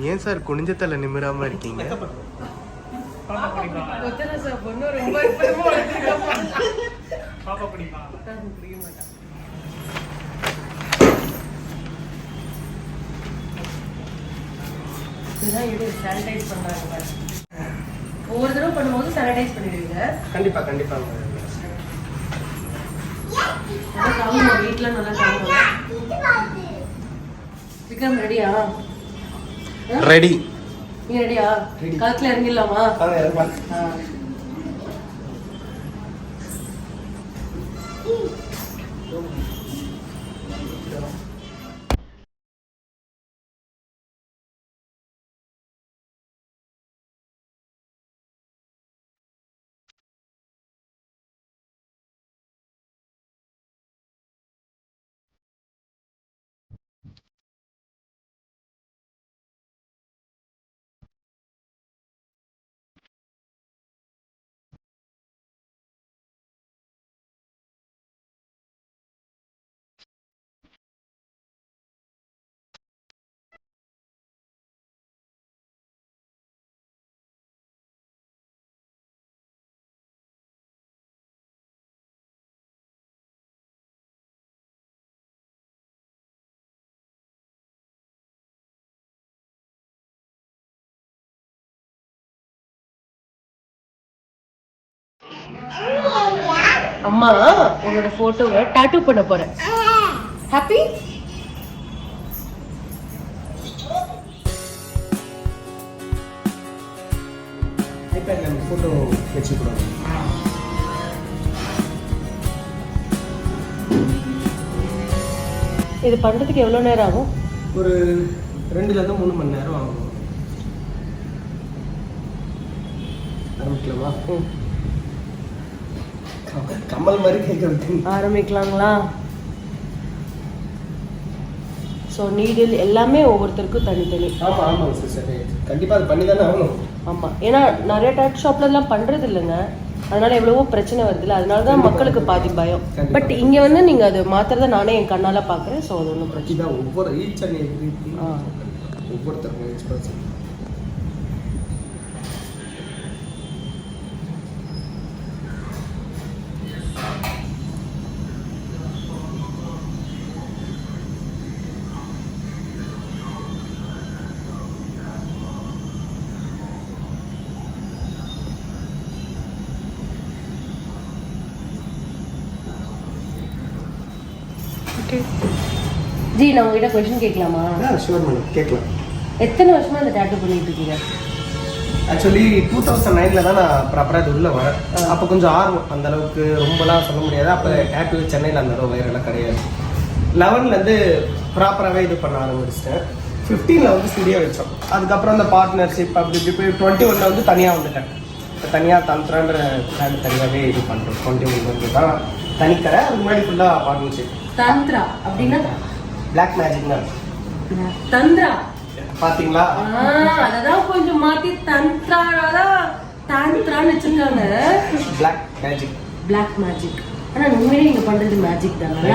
ஏன் சார் குனிஞ்ச தலை நிமிராம இருக்கீங்க? ஒவ்வொரு தடவை பண்ணும்போது சானிடைஸ் பண்ணிடுவீங்க? கண்டிப்பா கண்டிப்பாங்க. வீட்டுல நல்லா விக்ரம் ரெடியா? ரெடி. நீ ரெடியா? களத்துல இறங்கிடலாமா? அம்மா உங்களோட போட்டோவை டாட்டூ பண்ண போறேன். ஹாப்பி? போட்டோ வச்சுக்கூடாது. இது பண்றதுக்கு எவ்வளவு நேரம் ஆகும்? ஒரு 2 to 3 மணி நேரம் ஆகும். ஆரம்பிக்கலாமா? கமல் மாதிரி கேட்கறது. ஆரம்பிக்கலாங்களா? ஸோ நீடில் எல்லாமே ஒவ்வொருத்தருக்கும் தனித்தனி. ஆமாம் ஆமாங்க சார். சரி கண்டிப்பாக அது பண்ணி தானே ஆகணும். ஆமாம், ஏன்னா நிறைய டாட் ஷாப்லலாம் பண்ணுறது இல்லைங்க, அதனால எவ்வளவோ பிரச்சனை வருது இல்லை, அதனால தான் மக்களுக்கு பாதி பயம். பட் இங்கே வந்து நீங்கள் அது மாத்திரத நானே என் கண்ணால் பார்க்குறேன். ஸோ அது ஒன்றும் பிரச்சனை. ஒவ்வொரு ஈச் அண்ட் எவ்ரி ஒவ்வொருத்தருக்கும் ஈச் பர்சன். ஜி, நான் உங்ககிட்ட கொஸ்டின் கேட்கலாமா? ஷூர் மேடம், கேட்கலாம். எத்தனை வருஷமா இந்த டாட்டூ பண்ணிட்டு இருக்கீங்க? ஆக்சுவலி 2009 தான் நான் ப்ராப்பராக இது உள்ள வரேன். அப்போ கொஞ்சம் ஆர்வம், அந்த அளவுக்கு ரொம்பலாம் சொல்ல முடியாது. அப்போ டாட்டூ சென்னையில் அந்த அளவு வைரெல்லாம் கிடையாது. 11லேருந்து ப்ராப்பராகவே இது பண்ண ஆரம்பிச்சிட்டேன். 15ல் வந்து ஸ்டுடியோ வச்சோம். அதுக்கப்புறம் அந்த பார்ட்னர்ஷிப் அப்படி இப்படி போய் 21ல் வந்து தனியாக வந்துட்டேன். இப்போ தனியாக தந்த்ரான்ற பிராண்ட் தனியாகவே இது பண்ணுறோம். 21 தான் தனிக்கரை, அதுக்கு முன்னாடி ஃபுல்லாக பார்ட்னர்ஷிப். தந்த்ரா அப்படின்னா பிளாக் மேஜிக் தான். தந்த்ரா பாத்தீங்களா? அததான் கொஞ்சம் மாத்தி தந்த்ரான்னு வச்சிருக்காங்க. Black magic. Black magic. ஆனா உண்மையிலே நீங்க பண்றது மேஜிக் தானே?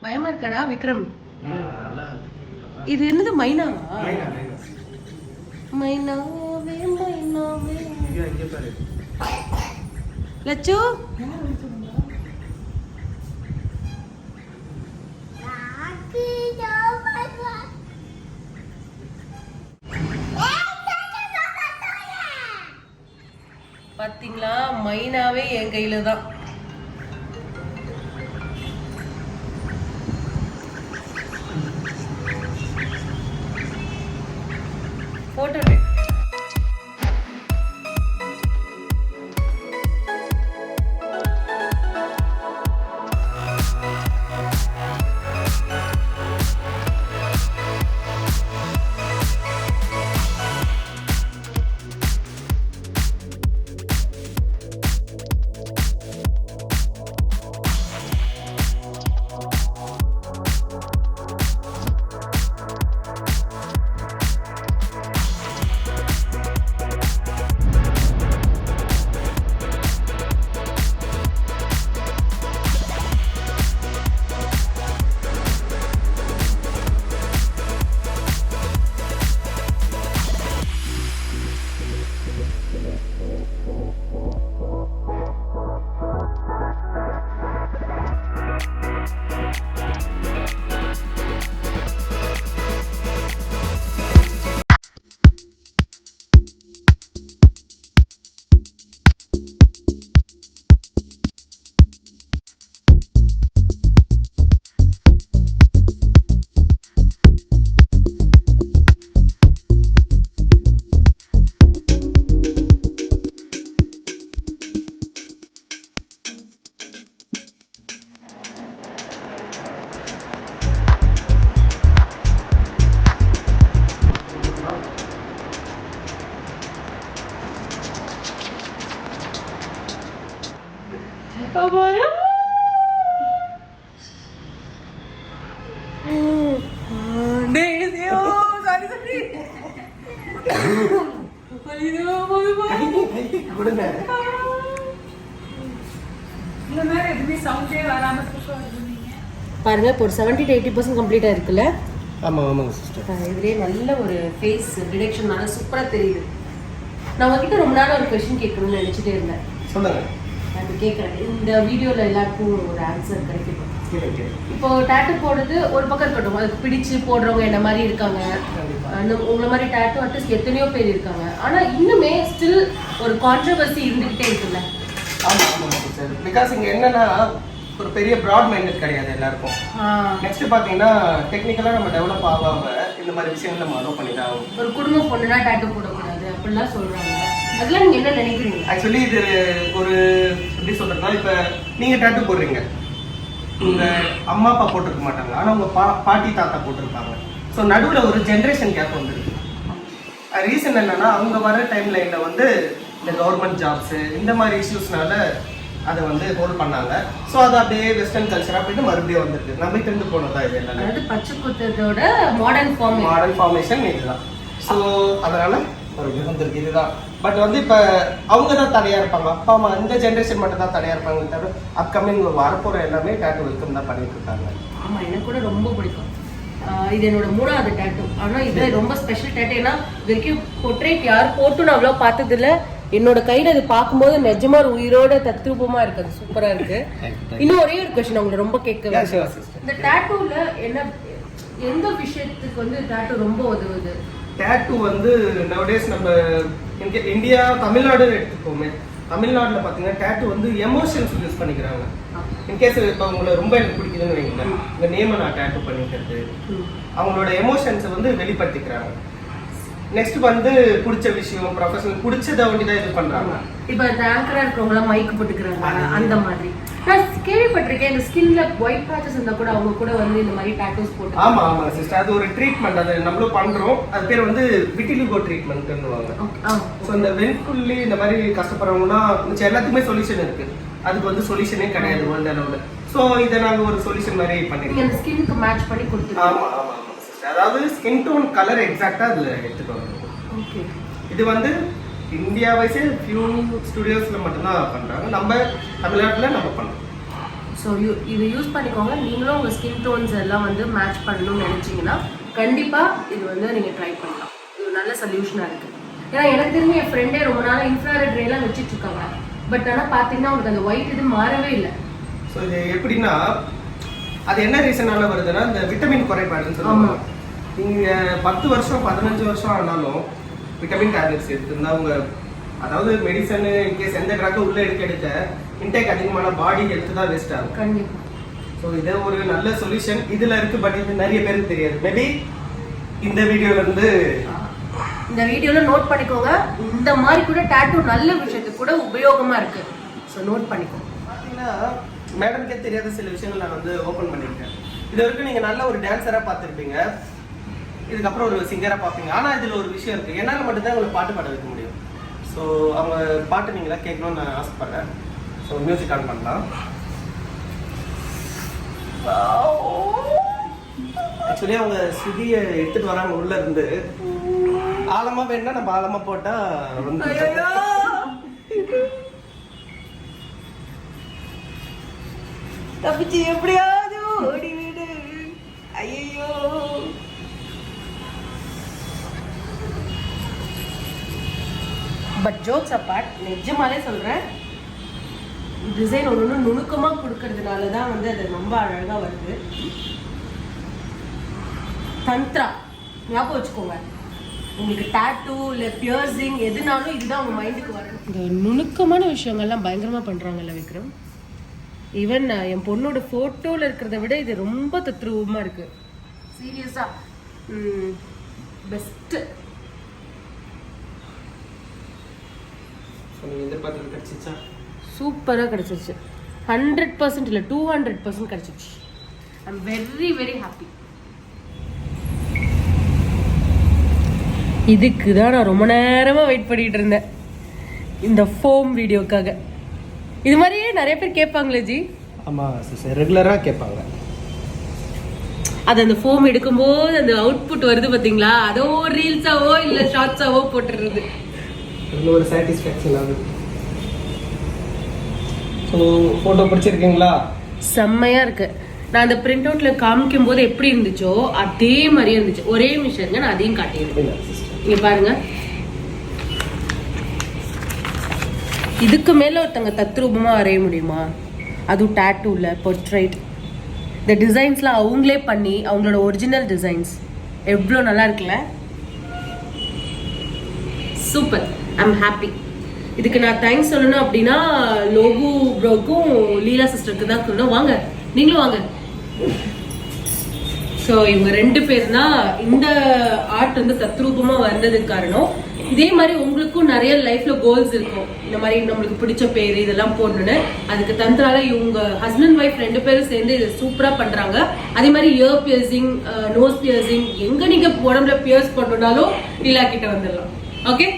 பயமா இருக்கடா விக்ரம். இது என்னது? மைனாவா? மைனாவே மைனாவே. லச்சு பாத்தீங்களா, மைனாவே என் கையில தான். போட்டோ கொடுங்க. பாருங்க இப்போ ஒரு 70 to 80% கம்ப்ளீட் ஆயிருக்குல்ல. ஆமா ஆமாங்க சிஸ்டர். இதுலயே நல்ல ஒரு ஃபேஸ் டிடெக்ஷன் நல்லா சூப்பரா தெரியுது. நான் உங்ககிட்ட ரொம்ப நாள் ஒரு கொஸ்டின் கேட்கணும்னு நினைச்சிட்டே இருந்தேன். சொல்லுங்க. நான் கேட்கறேன். இந்த வீடியோல எல்லாருக்கும் ஒரு ஆன்சர் கிடைக்கும். இப்போ டாட்டூ போடுறது ஒரு பக்கம் இருக்கட்டும், அதுக்கு பிடிச்சு போடுறவங்க என்ன மாதிரி இருக்காங்க, உங்களை மாதிரி டாட்டூ ஆர்டிஸ்ட் எத்தனையோ பேர் இருக்காங்க. ஆனா இன்னுமே ஸ்டில் ஒரு கான்ட்ரோவர்சி இருந்துகிட்டே இருக்குல்ல. ஆமா ஆமாங்க சிஸ்டர். பிகாஸ் இங்க என்னன்னா ஒரு பெரிய ப்ராட் மைண்டட் கிடையாது எல்லாருக்கும். நெக்ஸ்ட் பாத்தீங்கன்னா டெக்னிக்கலா நம்ம டெவலப் ஆகாம இந்த மாதிரி விஷயங்களை நம்ம அலோவ் பண்ணி தான் ஆகும். ஒரு குடும்ப பொண்ணுனா டாட்டூ போடக்கூடாது அப்படிலாம் சொல்றாங்க. அதெல்லாம் நீங்க என்ன நினைக்கிறீங்க? ஆக்சுவலி இது ஒரு எப்படி சொல்றதுன்னா, இப்ப நீங்க டாட்டூ போடுறீங்க, உங்க அம்மா அப்பா போட்டிருக்க மாட்டாங்க, ஆனா உங்க பாட்டி தாத்தா போட்டிருப்பாங்க. ஸோ நடுவில் ஒரு ஜென்ரேஷன் கேப் வந்துருக்கு. ரீசன் என்னன்னா அவங்க வர டைம் லைன்ல வந்து இந்த கவர்மெண்ட் ஜாப்ஸ் இந்த மாதிரி இஷ்யூஸ்னால அதை வந்து ஹோல்ட் பண்ணாங்க. ஸோ அது அப்படியே வெஸ்டர்ன் கல்ச்சராக போயிட்டு மறுபடியும் வந்துருக்கு. நம்ம இருந்து போனதா இது எல்லாமே. அதாவது பச்சை குத்தத்தோட மாடர்ன் ஃபார்மேஷன் இதுதான். ஸோ அதனால ஒரு விருந்திருக்கு இதுதான். பட் வந்து இப்போ அவங்க தான் தடையாக இருப்பாங்க. அப்பா அம்மா இந்த ஜென்ரேஷன் மட்டும் தான் தடையாக இருப்பாங்க. தவிர அப்கமிங் வரப்போகிற எல்லாமே டாட்டூ வெல்கம் தான் பண்ணிட்டு இருக்காங்க. ஆமாம், எனக்கு கூட ரொம்ப பிடிக்கும். இது என்னோட 3வது டாட்டூ. ஆனால் இது ரொம்ப ஸ்பெஷல் டாட்டூ. ஏன்னா இது வரைக்கும் பொட்ரேட் யார் போட்டு நான் அவ்வளோ பார்த்ததில்ல. என்னோட கையில் அது பார்க்கும்போது நிஜமா ஒரு உயிரோட தத்ரூபமா இருக்கு. அது சூப்பரா இருக்கு. இன்னும் ஒரே ஒரு கொஸ்டின் உங்களை ரொம்ப கேட்க, இந்த டாட்டூல என்ன எந்த விஷயத்துக்கு வந்து டாட்டூ ரொம்ப உதவுது? டாட்டூ வந்து நவடேஸ் நம்ம இந்தியா தமிழ்நாடு எடுத்துக்கோமே, தமிழ்நாட்டில் பார்த்தீங்கன்னா டாட்டூ வந்து எமோஷன்ஸ் யூஸ் பண்ணிக்கிறாங்க. இன்கேஸ் இப்போ உங்களை ரொம்ப எனக்கு பிடிக்குதுன்னு வைங்களேன், உங்கள் நேமை நான் டாட்டூ பண்ணிக்கிறது, அவங்களோட எமோஷன்ஸை வந்து வெளிப்படுத்திக்கிறாங்க. நெக்ஸ்ட் வந்து பிடிச்ச விஷயம் ப்ரொஃபஷனல் பிடிச்சதை வந்து தான் இது பண்றாங்க. இப்போ இந்த ஆங்கரா இருக்கிறவங்களாம் மைக் போட்டுக்கிறாங்க அந்த மாதிரி. நான் கேள்விப்பட்டிருக்கேன், இந்த ஸ்கின்ல ஒயிட் பேச்சஸ் இருந்தா கூட அவங்க கூட வந்து இந்த மாதிரி டாட்டூஸ் போட்டு. ஆமா ஆமா சிஸ்டர், அது ஒரு ட்ரீட்மெண்ட். அது நம்மளும் பண்றோம். அது பேர் வந்து விட்டிலிகோ ட்ரீட்மெண்ட்னுவாங்க. ஸோ இந்த வெண்புள்ளி இந்த மாதிரி கஷ்டப்படுறவங்கன்னா மிச்சம் எல்லாத்துக்குமே சொல்யூஷன் இருக்கு. அதுக்கு வந்து சொல்யூஷனே கிடையாது வேர்ல்டு அளவில். ஸோ இதை நாங்கள் ஒரு சொல்யூஷன் மாதிரி பண்ணிருக்கோம். இந்த ஸ்கின்க்கு மேட்ச் பண்ணி கொடுத்துருக்கோம். ஆமா ஆமா ஆமா சிஸ்டர், அதாவது ஸ்கின் டோன் கலர் எக்ஸாக்டா அதுல எடுத்துட்டு வரணும். ஓகே, இது வந்து இந்தியா வைஸே ஃபியூ ஸ்டுடியோஸ்ல மட்டும்தான் பண்றாங்க. நம்ம தமிழ்நாட்டில் நம்ம பண்றோம். ஸோ இது யூஸ் பண்ணிக்கோங்க. நீங்களும் உங்கள் ஸ்கின் டோன்ஸ் எல்லாம் வந்து மேட்ச் பண்ணணும்னு நினச்சிங்கன்னா கண்டிப்பாக இது வந்து நீங்கள் ட்ரை பண்ணலாம். இது ஒரு நல்ல சொல்யூஷனாக இருக்குது. ஏன்னா எனக்கு தெரிஞ்சு என் ஃப்ரெண்டே ரொம்ப நாளாக இன்ஃப்ராரெட் ரேலாம் வச்சுட்டு இருக்காங்க. பட் ஆனால் பார்த்தீங்கன்னா உங்களுக்கு அந்த ஒயிட் இது மாறவே இல்லை. ஸோ இது எப்படின்னா அது என்ன ரீசனால வருதுன்னா இந்த விட்டமின் குறைபாடுன்னு சொல்லுவாங்க. நீங்கள் 10 வருஷம் 15 வருஷம் ஆனாலும் விட்டமின் டேப்லெட்ஸ் எடுத்துருந்தா அவங்க, அதாவது மெடிசன் இன்கேஸ் எந்த ட்ரக்கை உள்ளே எடுக்க இன்டேக் அதிகமான பாடி ஹெல்த் தான் வேஸ்ட் ஆகும். கண்டிப்பாக. ஸோ இது ஒரு நல்ல சொல்யூஷன் இதில் இருக்கு. பட் இது நிறைய பேருக்கு தெரியாது. மேபி இந்த வீடியோலேருந்து இந்த வீடியோவில் நோட் பண்ணிக்கோங்க. இந்த மாதிரி கூட டாட்டூ நல்ல விஷயத்துக்கு கூட உபயோகமாக இருக்கு. ஸோ நோட் பண்ணிக்கோங்க. பார்த்தீங்கன்னா மேடம்கே தெரியாத சில விஷயங்கள் நான் வந்து ஓப்பன் பண்ணியிருக்கேன். இது வரைக்கும் நீங்கள் நல்ல ஒரு டான்ஸராக பார்த்துருப்பீங்க, இதுக்கப்புறம் ஒரு சிங்கராக பார்ப்பீங்க. ஆனால் இதில் ஒரு விஷயம் இருக்குது, என்னால் மட்டும்தான் உங்களுக்கு பாட்டு பாட வைக்க முடியும். ஸோ அவங்க பாட்டு நீங்களா கேட்கணும்னு நான் ஆசைப்பட்றேன். ஸோ மியூசிக் ஆன் பண்ணலாம். ஆக்சுவலி அவங்க ஸ்ருதியை எடுத்துகிட்டு வராங்க உள்ளே இருந்து. ஆழமாக வேணும்னா நம்ம ஆழமாக போட்டால் வந்து தப்பிச்சு எப்படியாவது ஓடிவிடு. ஐயோ, பட் ஜோக்ஸ் அப்பார்ட், நிஜமாலே சொல்றேன், டிசைன் ஒன்று நுணுக்கமா கொடுக்கறதுனால தான் வந்து அது ரொம்ப அழகா வருது. தந்த்ரா ஞாபகம் வச்சுக்கோங்க. உங்களுக்கு டாட்டூ இல்லை பியர்சிங் எதுனாலும் இதுதான் உங்க மைண்டுக்கு வரும். இந்த நுணுக்கமான விஷயங்கள்லாம் பயங்கரமா பண்றாங்கல்ல விக்ரம். ஈவன் என் பொண்ணோட ஃபோட்டோவில் இருக்கிறத விட இது ரொம்ப தத்ரூபமா இருக்கு. சீரியஸா பெஸ்ட். சூப்பராக கிடச்சிருச்சு. 100% இல்லை 200% கிடச்சிருச்சு. I am very very happy. இதுக்கு தான் நான் ரொம்ப நேரமாக வெயிட் பண்ணிட்டு இருந்தேன், இந்த ஃபோம் வீடியோக்காக. இது மாதிரியே நிறைய பேர் கேட்பாங்களே ஜி. ஆமா சிஸ்டர், ரெகுலரா கேட்பாங்க. அது அந்த ஃபோம் எடுக்கும்போது அந்த அவுட்புட் வருது பாத்தீங்களா, அதோ ரீல்ஸாவோ இல்ல ஷார்ட்ஸாவோ போட்டுறது, இதுல ஒரு சாட்டிஸ்ஃபேக்ஷன் ஆகுது. ஸோ ஃபோட்டோ பிடிச்சிருக்கீங்களா? செம்மையா இருக்கு. நான் அந்த பிரிண்ட் அவுட்ல காமிக்கும் போது எப்படி இருந்துச்சோ அதே மாதிரியே இருந்துச்சு. ஒரே நிமிஷம் நான் அதையும் காட்டியிருக்கேன். இங்க பாருங்க, இதுக்கு மேல ஒருத்தங்க தத்ரூபமா வரைய முடியுமா? அதுவும் டாட்டூல போர்ட்ரைட். இந்த டிசைன்ஸ்லாம் அவங்களே பண்ணி அவங்களோட ஒரிஜினல் டிசைன்ஸ் எவ்வளோ நல்லா இருக்குல்ல. Super, I'm happy. இதுக்கு நான் தேங்க்ஸ் சொல்லணும் அப்படின்னா லோகு ப்ரோக்கும் லீலா சிஸ்டருக்கு தான் சொல்லணும். வாங்க நீங்களும் வாங்க. ஸோ இவங்க 2 பேர் தான் இந்த ஆர்ட் வந்து தத்ரூபமா வந்ததுக்கு காரணம். இதே மாதிரி உங்களுக்கும் நிறைய லைஃப்ல கோல்ஸ் இருக்கும், இந்த மாதிரி நம்மளுக்கு பிடிச்ச பேர் இதெல்லாம் போடணும்னு. அதுக்கு தந்திரால இவங்க ஹஸ்பண்ட் ஒய்ஃப் 2 பேரும் சேர்ந்து இதை சூப்பரா பண்றாங்க. அதே மாதிரி இயர் பியர்சிங், நோஸ் பியர்சிங், எங்க நீங்க உடம்புல பியர்ஸ் பண்ணணும்னாலும் லீலா கிட்ட வந்துடலாம். ஓகே.